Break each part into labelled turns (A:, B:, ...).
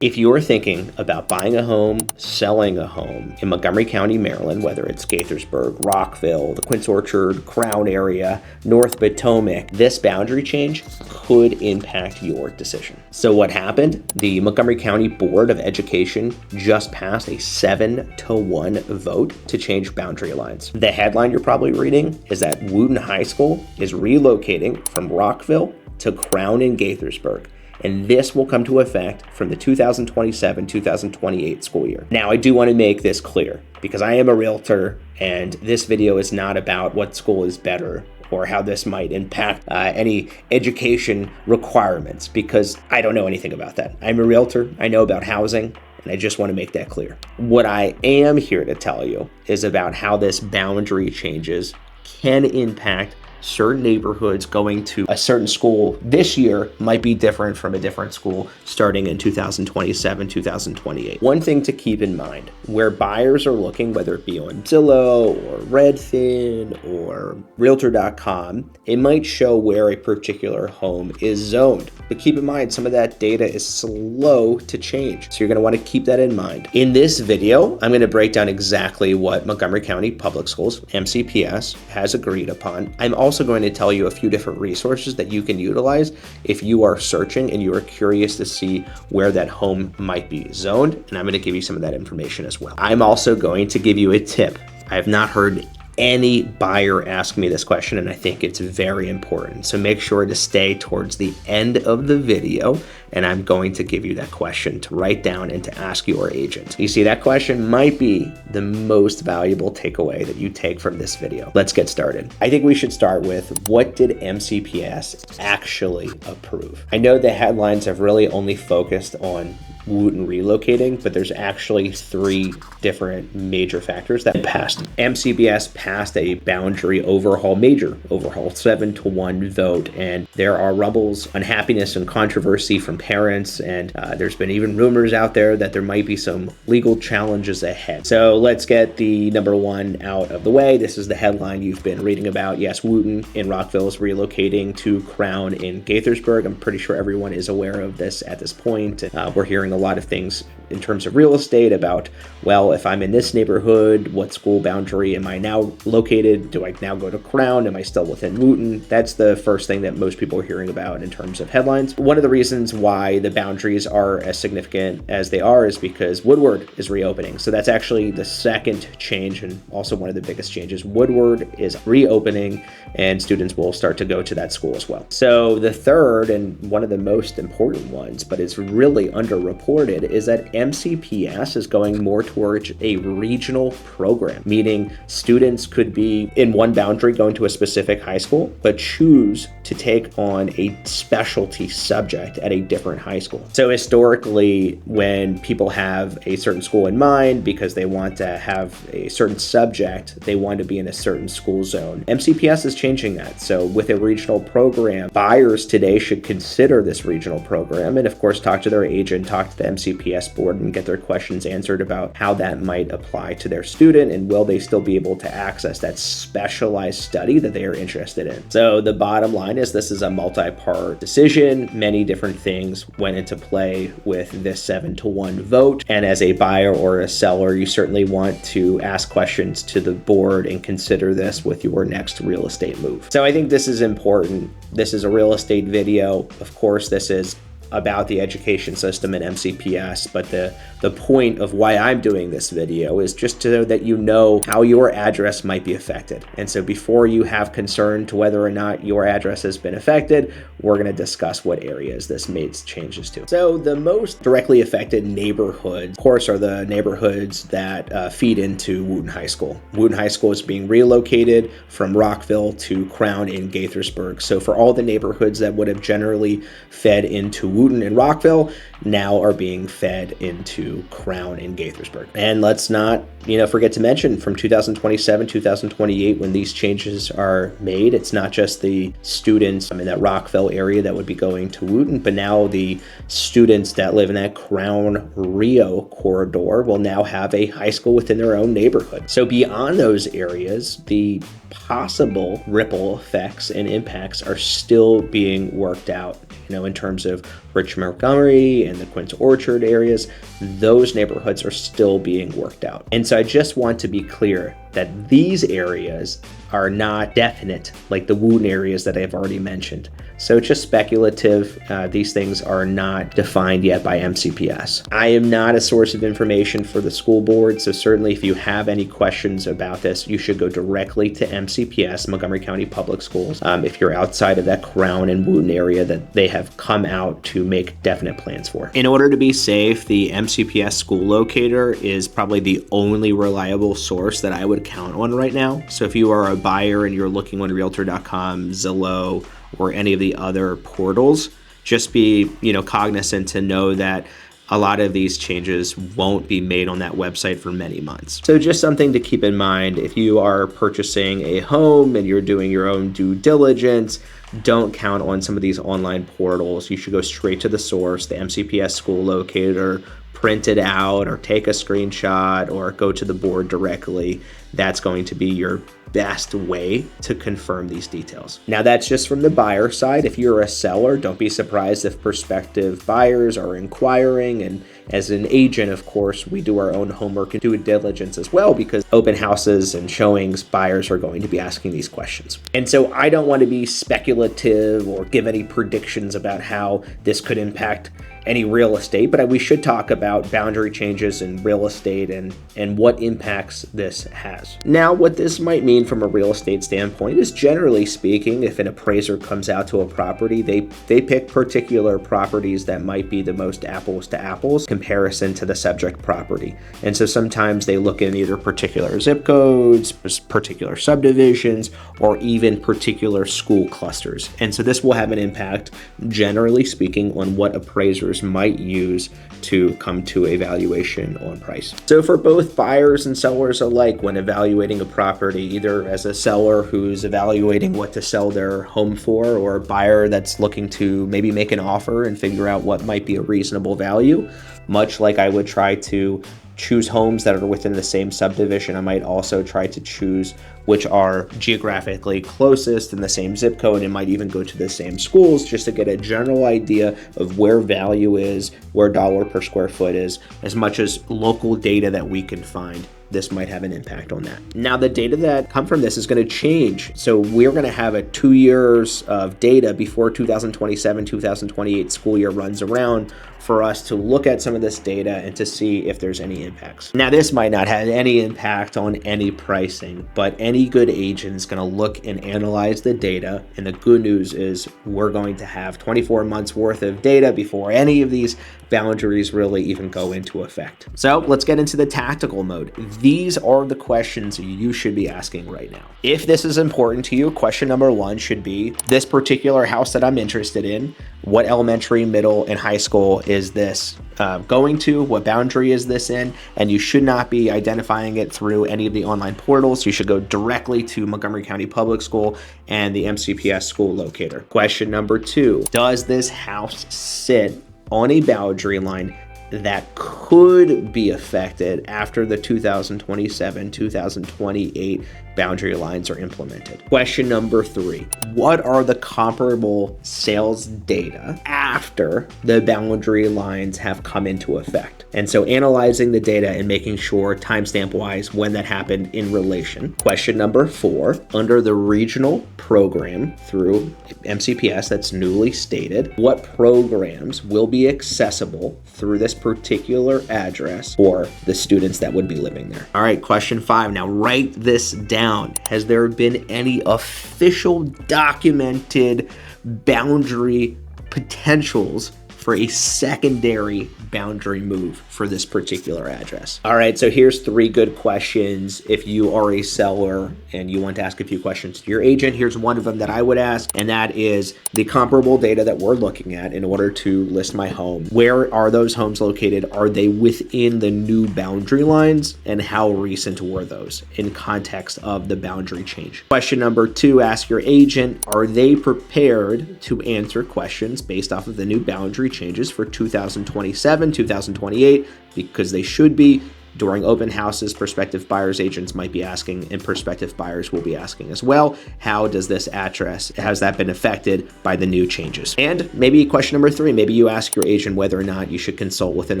A: If you're thinking about buying a home, selling a home in Montgomery County, Maryland, whether it's Gaithersburg, Rockville, the Quince Orchard, Crown area, North Potomac, this boundary change could impact your decision. So what happened? The Montgomery County Board of Education just passed a 7-1 vote to change boundary lines. The headline you're probably reading is that Wootton High School is relocating from Rockville to Crown in Gaithersburg. And this will come to effect from the 2027-2028 school year. Now, I do want to make this clear because I am a realtor and this video is not about what school is better or how this might impact any education requirements, because I don't know anything about that. I'm a realtor, I know about housing, and I just want to make that clear. What I am here to tell you is about how this boundary changes can impact certain neighborhoods. Going to a certain school this year might be different from a different school starting in 2027-2028. One thing to keep in mind, where buyers are looking, whether it be on Zillow or Redfin or Realtor.com, it might show where a particular home is zoned. But keep in mind, some of that data is slow to change. So you're going to want to keep that in mind. In this video, I'm going to break down exactly what Montgomery County Public Schools, MCPS, has agreed upon. I'm also going to tell you a few different resources that you can utilize if you are searching and you are curious to see where that home might be zoned. And I'm going to give you some of that information as well. I'm also going to give you a tip. I have not heard any buyer ask me this question, and I think it's very important. So make sure to stay towards the end of the video, and I'm going to give you that question to write down and to ask your agent. You see, that question might be the most valuable takeaway that you take from this video. Let's get started. I think we should start with, what did MCPS actually approve? I know the headlines have really only focused on Wootton relocating, but there's actually 3 different major factors that passed. MCPS passed a boundary overhaul, major overhaul, 7-1 vote, and there are rumbles, unhappiness, and controversy from parents, and there's been even rumors out there that there might be some legal challenges ahead. So let's get the number one out of the way. This is the headline you've been reading about. Yes, Wootton in Rockville is relocating to Crown in Gaithersburg. I'm pretty sure everyone is aware of this at this point. We're hearing a lot of things in terms of real estate about, well, if I'm in this neighborhood, what school boundary am I now located? Do I now go to Crown? Am I still within Wootton? That's the first thing that most people are hearing about in terms of headlines. One of the reasons why the boundaries are as significant as they are is because Woodward is reopening. So that's actually the second change, and also one of the biggest changes. Woodward is reopening and students will start to go to that school as well. So the third, and one of the most important ones, but it's really underreported, is that MCPS is going more towards a regional program, meaning students could be in one boundary going to a specific high school, but choose to take on a specialty subject at a different high school. So historically, when people have a certain school in mind because they want to have a certain subject, they want to be in a certain school zone. MCPS is changing that. So with a regional program, buyers today should consider this regional program and of course talk to their agent, talk to the MCPS board, and get their questions answered about how that might apply to their student and will they still be able to access that specialized study that they are interested in. So the bottom line is this is a multi-part decision. Many different things went into play with this 7-1 vote. And as a buyer or a seller, you certainly want to ask questions to the board and consider this with your next real estate move. So I think this is important. This is a real estate video. Of course, this is about the education system at MCPS, but the point of why I'm doing this video is just so that you know how your address might be affected. And so before you have concern to whether or not your address has been affected, we're going to discuss what areas this made changes to. So the most directly affected neighborhoods, of course, are the neighborhoods that feed into Wootton High School. Wootton High School is being relocated from Rockville to Crown in Gaithersburg. So for all the neighborhoods that would have generally fed into Wootton and Rockville, now are being fed into Crown in Gaithersburg. And let's not, forget to mention from 2027, 2028, when these changes are made, it's not just the students in that Rockville area that would be going to Wootton, but now the students that live in that Crown Rio corridor will now have a high school within their own neighborhood. So beyond those areas, the possible ripple effects and impacts are still being worked out, in terms of Rich Montgomery and the Quince Orchard areas, those neighborhoods are still being worked out. And so I just want to be clear that these areas are not definite, like the Wootton areas that I've already mentioned. So it's just speculative. These things are not defined yet by MCPS. I am not a source of information for the school board, so certainly if you have any questions about this, you should go directly to MCPS, Montgomery County Public Schools. If you're outside of that Crown and Wootton area that they have come out to make definite plans for. In order to be safe, the MCPS school locator is probably the only reliable source that I would count on right now. So if you are a buyer and you're looking on Realtor.com, Zillow, or any of the other portals, just be cognizant to know that a lot of these changes won't be made on that website for many months. So just something to keep in mind if you are purchasing a home and you're doing your own due diligence. Don't count on some of these online portals. You should go straight to the source, the MCPS school locator, print it out or take a screenshot or go to the board directly. That's going to be your best way to confirm these details. Now that's just from the buyer side. If you're a seller, don't be surprised if prospective buyers are inquiring. And as an agent, of course, we do our own homework and due diligence as well, because open houses and showings, buyers are going to be asking these questions. And so I don't want to be speculative or give any predictions about how this could impact any real estate, but we should talk about boundary changes in real estate and what impacts this has. Now, what this might mean from a real estate standpoint is, generally speaking, if an appraiser comes out to a property, they pick particular properties that might be the most apples to apples comparison to the subject property. And so sometimes they look in either particular zip codes, particular subdivisions, or even particular school clusters. And so this will have an impact, generally speaking, on what appraisers might use to come to a valuation on price. So for both buyers and sellers alike, when evaluating a property, either as a seller who's evaluating what to sell their home for, or a buyer that's looking to maybe make an offer and figure out what might be a reasonable value, much like I would try to choose homes that are within the same subdivision, I might also try to choose which are geographically closest in the same zip code and might even go to the same schools, just to get a general idea of where value is, where dollar per square foot is, as much as local data that we can find. This might have an impact on that. Now, the data that come from this is going to change. So we're going to have a 2 years of data before 2027-2028 school year runs around for us to look at some of this data and to see if there's any impacts. Now, this might not have any impact on any pricing, but any good agent is going to look and analyze the data. And the good news is we're going to have 24 months worth of data before any of these boundaries really even go into effect. So let's get into the tactical mode. These are the questions you should be asking right now. If this is important to you, question number one should be, this particular house that I'm interested in, what elementary, middle, and high school is this going to? What boundary is this in? And you should not be identifying it through any of the online portals. You should go directly to Montgomery County Public School and the MCPS school locator. Question number two, does this house sit on a boundary line that could be affected after the 2027-2028 boundary lines are implemented? Question number three, what are the comparable sales data after the boundary lines have come into effect? And so analyzing the data and making sure timestamp wise when that happened in relation. Question number four, under the regional program through MCPS that's newly stated, what programs will be accessible through this particular address for the students that would be living there? All right, question five. Now write this down. Has there been any official documented boundary potentials for a secondary boundary move for this particular address? All right, so here's three good questions. If you are a seller and you want to ask a few questions to your agent, here's one of them that I would ask, and that is the comparable data that we're looking at in order to list my home. Where are those homes located? Are they within the new boundary lines? And how recent were those in context of the boundary change? Question number two, ask your agent, are they prepared to answer questions based off of the new boundary changes for 2027, 2028, because they should be. During open houses, prospective buyers agents might be asking, and prospective buyers will be asking as well, how does this address, has that been affected by the new changes? And maybe question number 3, maybe you ask your agent whether or not you should consult with an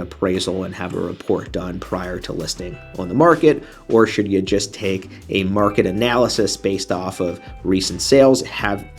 A: appraisal and have a report done prior to listing on the market, or should you just take a market analysis based off of recent sales,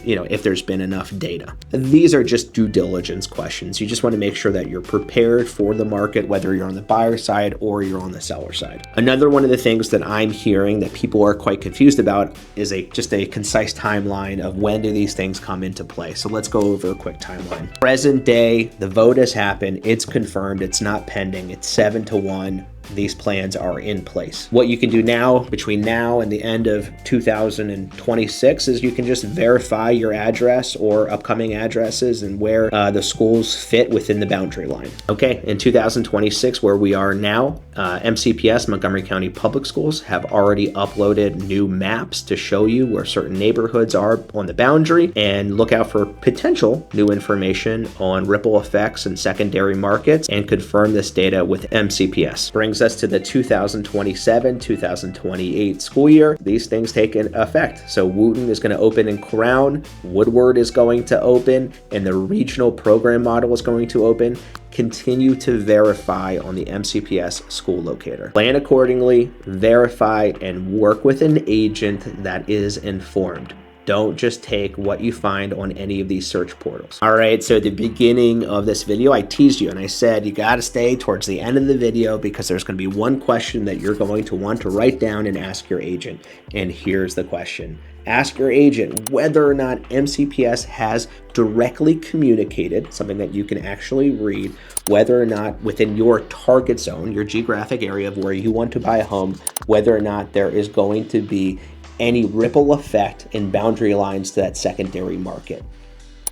A: if there's been enough data. These are just due diligence questions. You just want to make sure that you're prepared for the market, whether you're on the buyer side or you're on the seller side. Another one of the things that I'm hearing that people are quite confused about is just a concise timeline of when do these things come into play. So let's go over a quick timeline. Present day, the vote has happened. It's confirmed. It's not pending. It's 7-1. These plans are in place. What you can do now, between now and the end of 2026, is you can just verify your address or upcoming addresses and where the schools fit within the boundary line. Okay, in 2026, where we are now, MCPS, Montgomery County Public Schools, have already uploaded new maps to show you where certain neighborhoods are on the boundary, and look out for potential new information on ripple effects and secondary markets, and confirm this data with MCPS. Brings us to the 2027-2028 school year. These things take effect. So Wootton is going to open in Crown, Woodward is going to open, and the regional program model is going to open. Continue to verify on the MCPS school locator. Plan accordingly, verify, and work with an agent that is informed. Don't just take what you find on any of these search portals. All right, so at the beginning of this video, I teased you and I said you got to stay towards the end of the video because there's going to be one question that you're going to want to write down and ask your agent. And here's the question. Ask your agent whether or not MCPS has directly communicated, something that you can actually read, whether or not within your target zone, your geographic area of where you want to buy a home, whether or not there is going to be any ripple effect in boundary lines to that secondary market.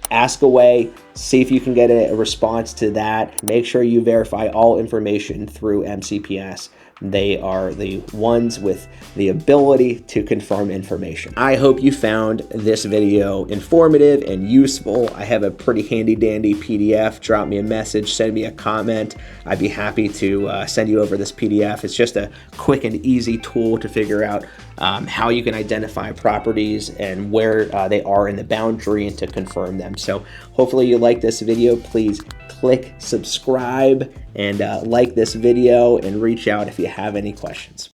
A: Ask away, see if you can get a response to that. Make sure you verify all information through MCPS. They are the ones with the ability to confirm information. I hope you found this video informative and useful. I have a pretty handy dandy PDF. Drop me a message, send me a comment. I'd be happy to send you over this PDF. It's just a quick and easy tool to figure out how you can identify properties and where they are in the boundary and to confirm them. So hopefully you like this video. Please click subscribe and like this video and reach out if you have any questions.